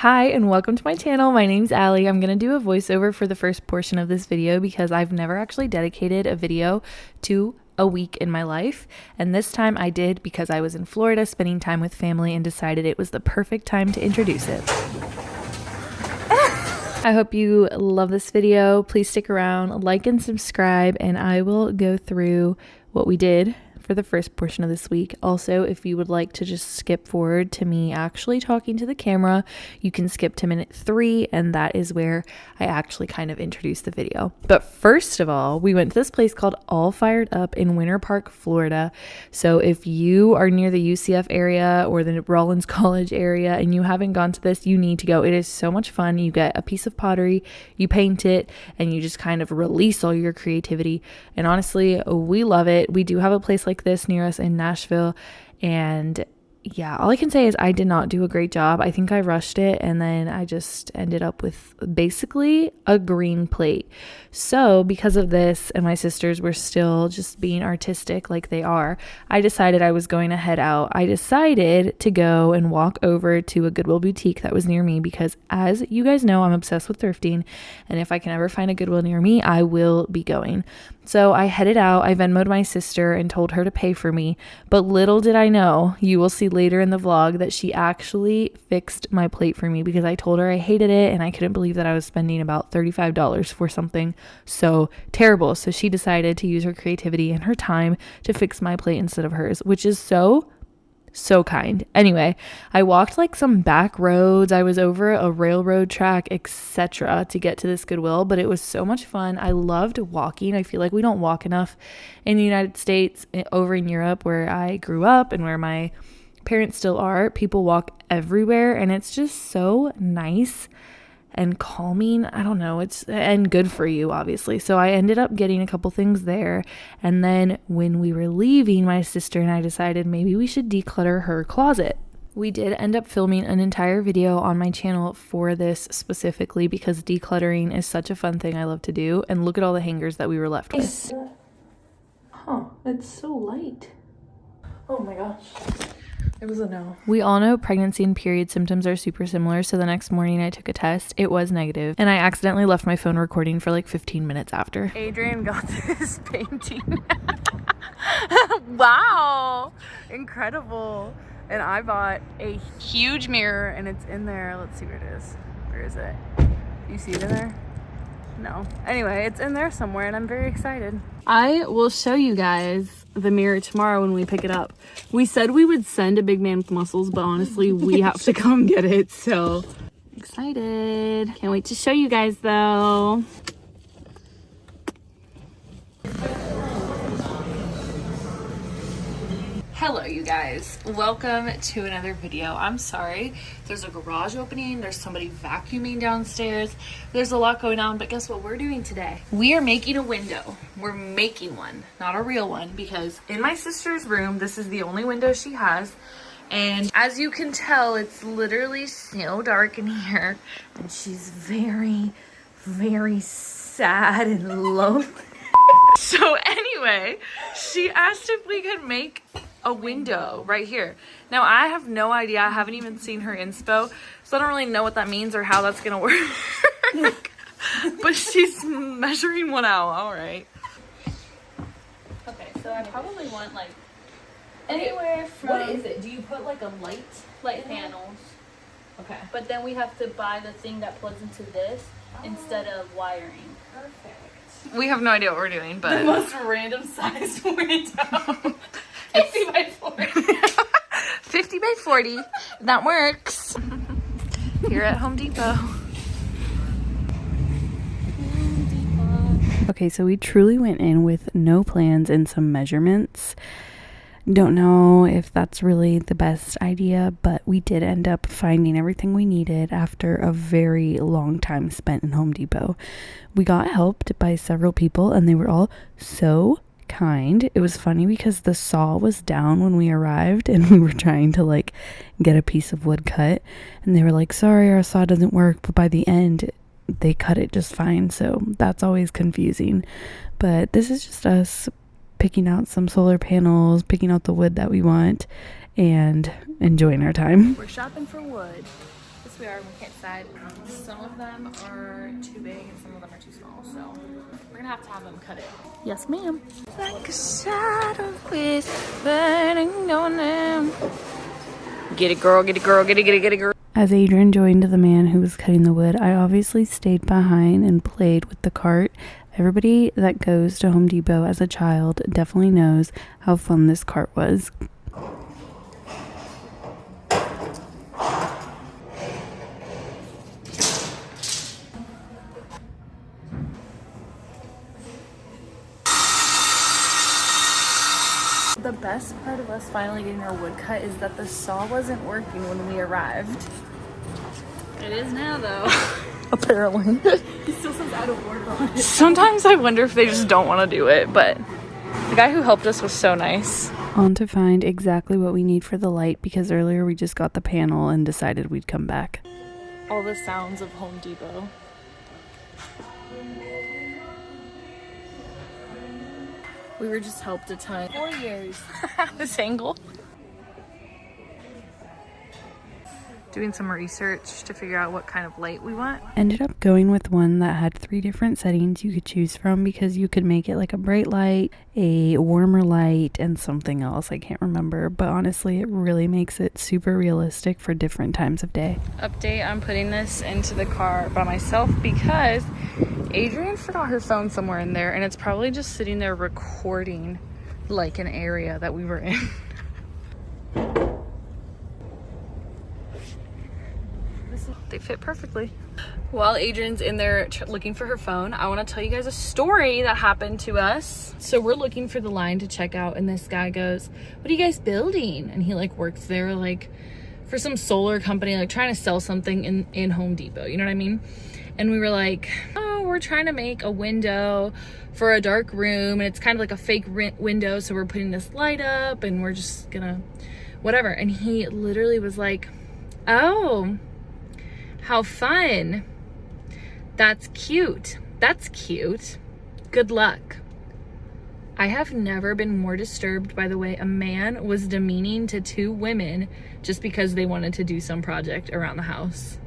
Hi and welcome to my channel. My name's Allie. I'm going to do a voiceover for the first portion of this video because I've never actually dedicated a video to a week in my life, and this time I did because I was in Florida spending time with family and decided it was the perfect time to introduce it. I hope you love this video. Please stick around, like and subscribe, and I will go through what we did for the first portion of this week. Also, if you would like to just skip forward to me actually talking to the camera, you can skip to minute 3, and that is where I actually kind of introduced the video. But first of all, we went to this place called All Fired Up in Winter Park, Florida. So if you are near the UCF area or the Rollins College area and you haven't gone to this, you need to go. It is so much fun. You get a piece of pottery, you paint it, and you just kind of release all your creativity. And honestly, we love it. We do have a place like this near us in Nashville, and yeah, all I can say is I did not do a great job. I think I rushed it, and then I just ended up with basically a green plate. So because of this, and my sisters were still just being artistic like they are, I decided I was going to head out. I decided to go and walk over to a Goodwill boutique that was near me because, as you guys know, I'm obsessed with thrifting, and if I can ever find a Goodwill near me, I will be going. So I headed out. I Venmo'd my sister and told her to pay for me, but little did I know, you will see later in the vlog, that she actually fixed my plate for me because I told her I hated it and I couldn't believe that I was spending about $35 for something so terrible. So she decided to use her creativity and her time to fix my plate instead of hers, which is so kind. Anyway, I walked like some back roads. I was over a railroad track, etc. to get to this Goodwill, but it was so much fun. I loved walking. I feel like we don't walk enough in the United States. Over in Europe, where I grew up and where my parents still are, people walk everywhere, and it's just so nice and calming. I don't know, and good for you, obviously. So I ended up getting a couple things there, and then when we were leaving, my sister and I decided maybe we should declutter her closet. We did end up filming an entire video on my channel for this specifically because decluttering is such a fun thing I love to do, and look at all the hangers that we were left with. Huh, it's so light. Oh my gosh. It was a no. We all know pregnancy and period symptoms are super similar, so the next morning I took a test. It was negative, and I accidentally left my phone recording for like 15 minutes after. Adrian got this painting. Wow, incredible. And I bought a huge mirror, and it's in there. Let's see where it is. Where is it? You see it in there? No. Anyway, it's in there somewhere, and I'm very excited. I will show you guys the mirror tomorrow when we pick it up. We said we would send a big man with muscles, but honestly, we have to come get it, so excited. Can't wait to show you guys, though. Hello, you guys. Welcome to another video. I'm sorry. There's a garage opening. There's somebody vacuuming downstairs. There's a lot going on, but guess what we're doing today? We are making a window. We're making one, not a real one, because in my sister's room, this is the only window she has. And as you can tell, it's literally so dark in here. And she's very, very sad and lonely. So anyway, she asked if we could make a window right here. Now I have no idea. I haven't even seen her inspo, so I don't really know what that means or how that's gonna work. But she's measuring one out. All right. Okay, so I probably want like anywhere from. What is it? Do you put like a light panels? Okay. But then we have to buy the thing that plugs into this instead of wiring. Perfect. We have no idea what we're doing, but The most random size window. 50 by 40. 50 by 40. That works. Here at Home Depot. Okay, so we truly went in with no plans and some measurements. Don't know if that's really the best idea, but we did end up finding everything we needed after a very long time spent in Home Depot. We got helped by several people, and they were all so kind. It was funny because the saw was down when we arrived, and we were trying to like get a piece of wood cut, and they were like, sorry, our saw doesn't work, but by the end they cut it just fine. So that's always confusing, but this is just us picking out some solar panels, picking out the wood that we want, and enjoying our time. We're shopping for wood. This yes, we are. We can't decide. Some of them are too big and some of them are too small, so we're gonna have them cut it. Yes, ma'am. Like a shadow whispering going down. Get it, girl, get it, girl, get it, get it, get it, girl. As Adrian joined the man who was cutting the wood, I obviously stayed behind and played with the cart. Everybody that goes to Home Depot as a child definitely knows how fun this cart was. The best part of us finally getting our wood cut is that the saw wasn't working when we arrived. It is now, though. Apparently. It still says out of order on it. Sometimes I wonder if they just don't want to do it, but the guy who helped us was so nice. On to find exactly what we need for the light, because earlier we just got the panel and decided we'd come back. All the sounds of Home Depot. We were just helped a ton. 4 years. This angle. Doing some research to figure out what kind of light we want. Ended up going with one that had 3 different settings you could choose from, because you could make it like a bright light, a warmer light, and something else. I can't remember, but honestly it really makes it super realistic for different times of day. Update, I'm putting this into the car by myself because Adrian forgot her phone somewhere in there, and it's probably just sitting there recording like an area that we were in. They fit perfectly. While Adrian's in there looking for her phone, I want to tell you guys a story that happened to us. So we're looking for the line to check out, and this guy goes, "What are you guys building?" And he like works there like for some solar company, like trying to sell something in Home Depot, you know what I mean? And we were like, "Oh, we're trying to make a window for a dark room, and it's kind of like a fake window, so we're putting this light up and we're just gonna whatever." And he literally was like, "Oh, how fun. That's cute. That's cute. Good luck." I have never been more disturbed by the way a man was demeaning to 2 women just because they wanted to do some project around the house.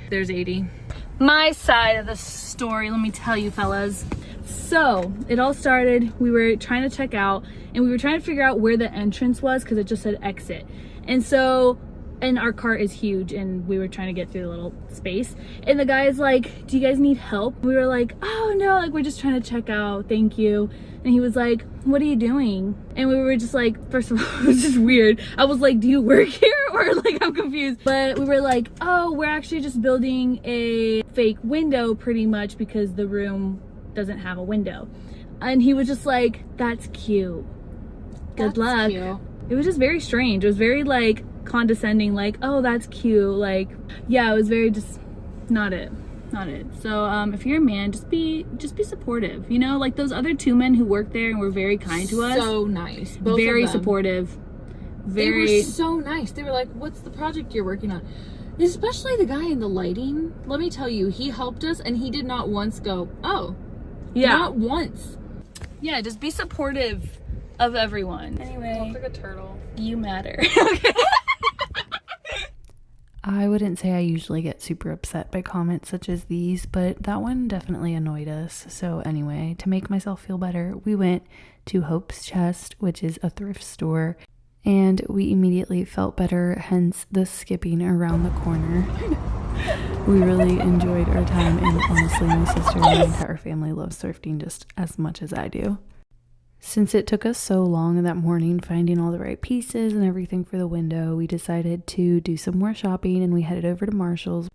There's 80. My side of the story, let me tell you fellas. So it all started, we were trying to check out and we were trying to figure out where the entrance was because it just said exit. And our cart is huge and we were trying to get through the little space. And the guy's like, "Do you guys need help?" We were like, "Oh no, like we're just trying to check out, thank you." And he was like, "What are you doing?" And we were just like, first of all, it was just weird. I was like, "Do you work here?" Or like, I'm confused. But we were like, "Oh, we're actually just building a fake window pretty much because the room doesn't have a window." And he was just like, "That's cute. Good luck." Cute. It was just very strange. It was very like condescending, like, "Oh, that's cute." Like, yeah, it was very just not it. So if you're a man, just be supportive, you know, like those other 2 men who worked there and were very kind to us. So nice. Both very of them. Supportive. They were so nice. They were like, "What's the project you're working on?" Especially the guy in the lighting. Let me tell you, he helped us and he did not once go, "Oh." Yeah. Not once. Yeah, just be supportive of everyone. Anyway, look like a turtle. You matter. Okay. I wouldn't say I usually get super upset by comments such as these, but that one definitely annoyed us. So anyway, to make myself feel better, we went to Hope's Chest, which is a thrift store, and we immediately felt better, hence the skipping around the corner. We really enjoyed our time, and honestly, my sister and my entire family loves thrifting just as much as I do. Since it took us so long that morning finding all the right pieces and everything for the window, we decided to do some more shopping and we headed over to Marshall's.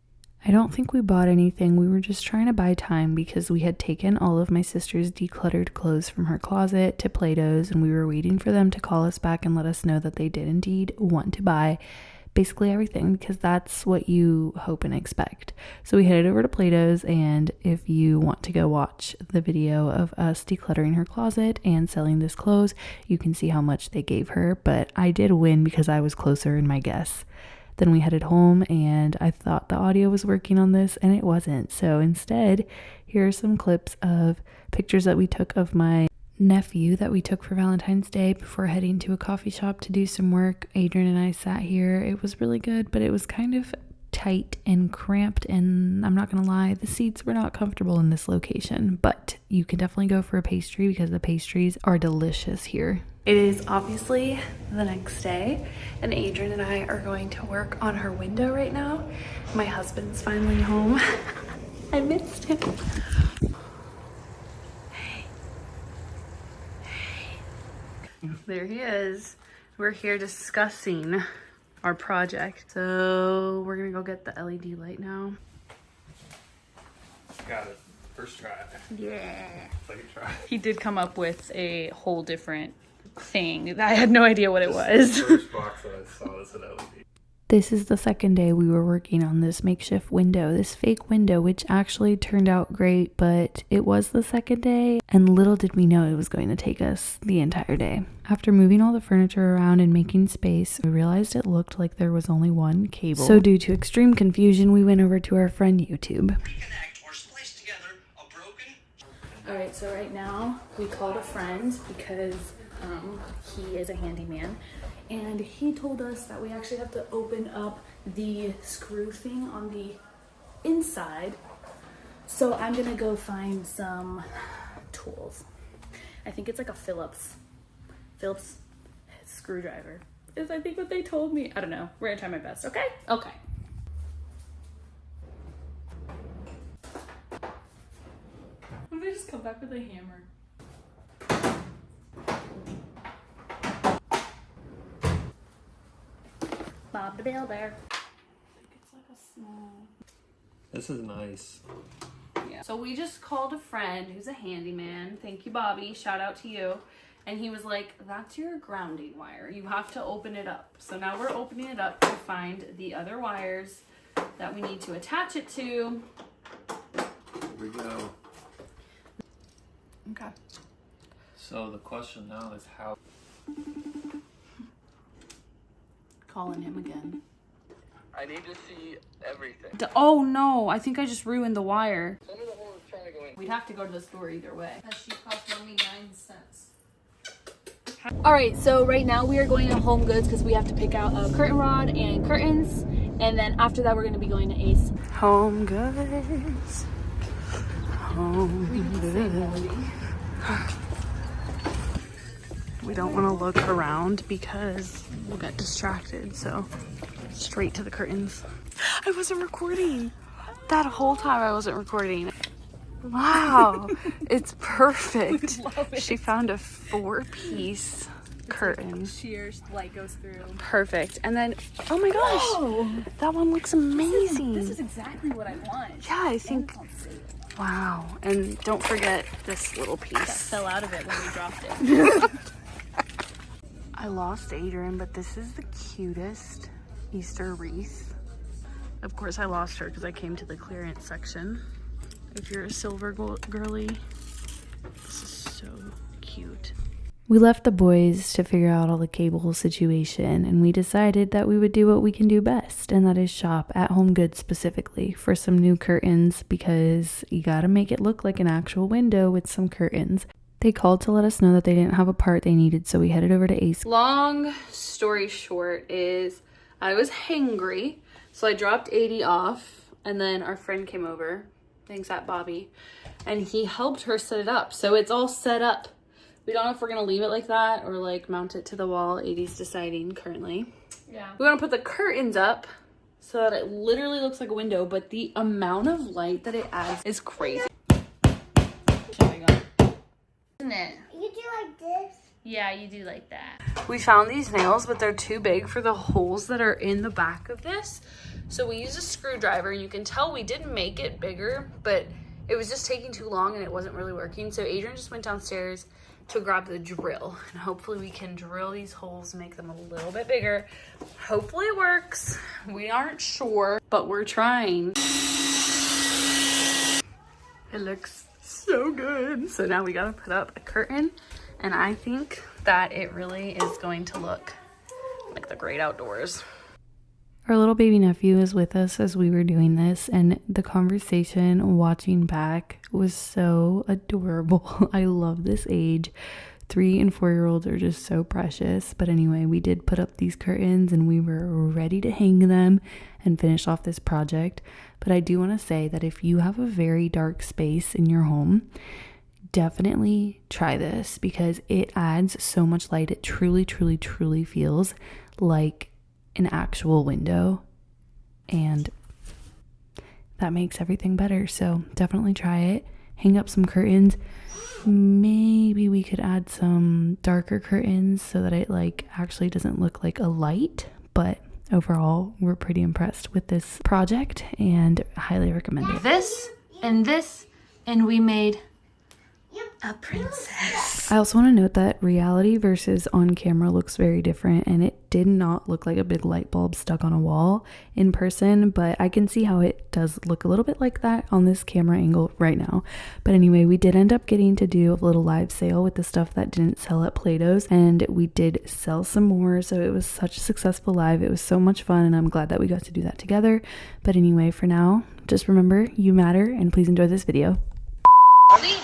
I don't think we bought anything. We were just trying to buy time because we had taken all of my sister's decluttered clothes from her closet to Plato's, and we were waiting for them to call us back and let us know that they did indeed want to buy basically everything, because that's what you hope and expect. So we headed over to Plato's, and if you want to go watch the video of us decluttering her closet and selling this clothes, you can see how much they gave her, but I did win because I was closer in my guess. Then we headed home, and I thought the audio was working on this, and it wasn't. So instead, here are some clips of pictures that we took of my nephew that we took for Valentine's Day before heading to a coffee shop to do some work. Adrian and I sat here. It was really good, but it was kind of tight and cramped, and I'm not gonna lie, the seats were not comfortable in this location, but you can definitely go for a pastry because the pastries are delicious here. It is obviously the next day, and Adrian and I are going to work on her window right now. My husband's finally home. I missed him. Hey. There he is. We're here discussing our project. So we're gonna go get the LED light now. Got it. First try. Yeah. Second try. He did come up with a whole different thing. I had no idea what it was. The first box that I saw was an LED. This is the second day we were working on this makeshift window, this fake window, which actually turned out great, but it was the second day, and little did we know it was going to take us the entire day. After moving all the furniture around and making space, we realized it looked like there was only one cable. So due to extreme confusion, we went over to our friend YouTube. Alright, so right now we called a friend because he is a handyman, and he told us that we actually have to open up the screw thing on the inside. So I'm gonna go find some tools. I think it's like a Phillips screwdriver is I think what they told me. I don't know. We're gonna try my best, okay? Okay. What if they just come back with a hammer? Bob the Builder. I think it's like a small. This is nice. Yeah. So we just called a friend who's a handyman. Thank you, Bobby. Shout out to you. And he was like, that's your grounding wire. You have to open it up. So now we're opening it up to find the other wires that we need to attach it to. Here we go. Okay. So the question now is how. Calling him again. I need to see everything. Oh no, I think I just ruined the wire. Some of the hole is trying to go in. We'd have to go to the store either way. That sheet cost only 9 cents. All right, so right now we are going to Home Goods because we have to pick out a curtain rod and curtains, and then after that we're going to be going to Ace. Home Goods. Home Goods. We don't want to look around because we'll get distracted, so straight to the curtains. I wasn't recording. That whole time I wasn't recording. Wow, it's perfect. She found a 4-piece curtain. Sheer light goes through. Perfect. And then, oh my gosh, that one looks amazing. This is exactly what I want. Yeah, I think, wow. And don't forget this little That piece. fell out of it when we dropped it. I lost Adrian, but this is the cutest Easter wreath. Of course, I lost her because I came to the clearance section. If you're a silver girly, this is so cute. We left the boys to figure out all the cable situation, and we decided that we would do what we can do best, and that is shop at Home Goods specifically for some new curtains, because you gotta make it look like an actual window with some curtains. They called to let us know that they didn't have a part they needed, so we headed over to Ace. Long story short is I was hangry, so I dropped 80 off, and then our friend came over, thanks at Bobby, and he helped her set it up. So it's all set up. We don't know if we're gonna leave it like that or like mount it to the wall. 80's deciding currently. Yeah. We want to put the curtains up so that it literally looks like a window, but the amount of light that it adds is crazy. Isn't it? You do like this? Yeah, you do like that. We found these nails, but they're too big for the holes that are in the back of this. So we used a screwdriver, and you can tell we did make it bigger, but it was just taking too long and it wasn't really working. So Adrian just went downstairs to grab the drill, and hopefully we can drill these holes, make them a little bit bigger. Hopefully it works. We aren't sure, but we're trying. It looks so good. So now we gotta put up a curtain, and I think that it really is going to look like the great outdoors. Our little baby nephew is with us as we were doing this, and the conversation watching back was so adorable. I love this age. 3 and 4-year-olds are just so precious. But anyway, we did put up these curtains and we were ready to hang them and finish off this project. But I do want to say that if you have a very dark space in your home, definitely try this because it adds so much light. It truly, truly, truly feels like an actual window, and that makes everything better. So definitely try it. Hang up some curtains. Maybe we could add some darker curtains so that it like actually doesn't look like a light, but overall we're pretty impressed with this project and highly recommend it. This, and we made a princess. I also want to note that reality versus on camera looks very different, and it did not look like a big light bulb stuck on a wall in person, but I can see how it does look a little bit like that on this camera angle right now. But anyway, we did end up getting to do a little live sale with the stuff that didn't sell at Plato's, and we did sell some more, so it was such a successful live. It was so much fun, and I'm glad that we got to do that together. But anyway, for now, just remember, you matter, and please enjoy this video. Hungry?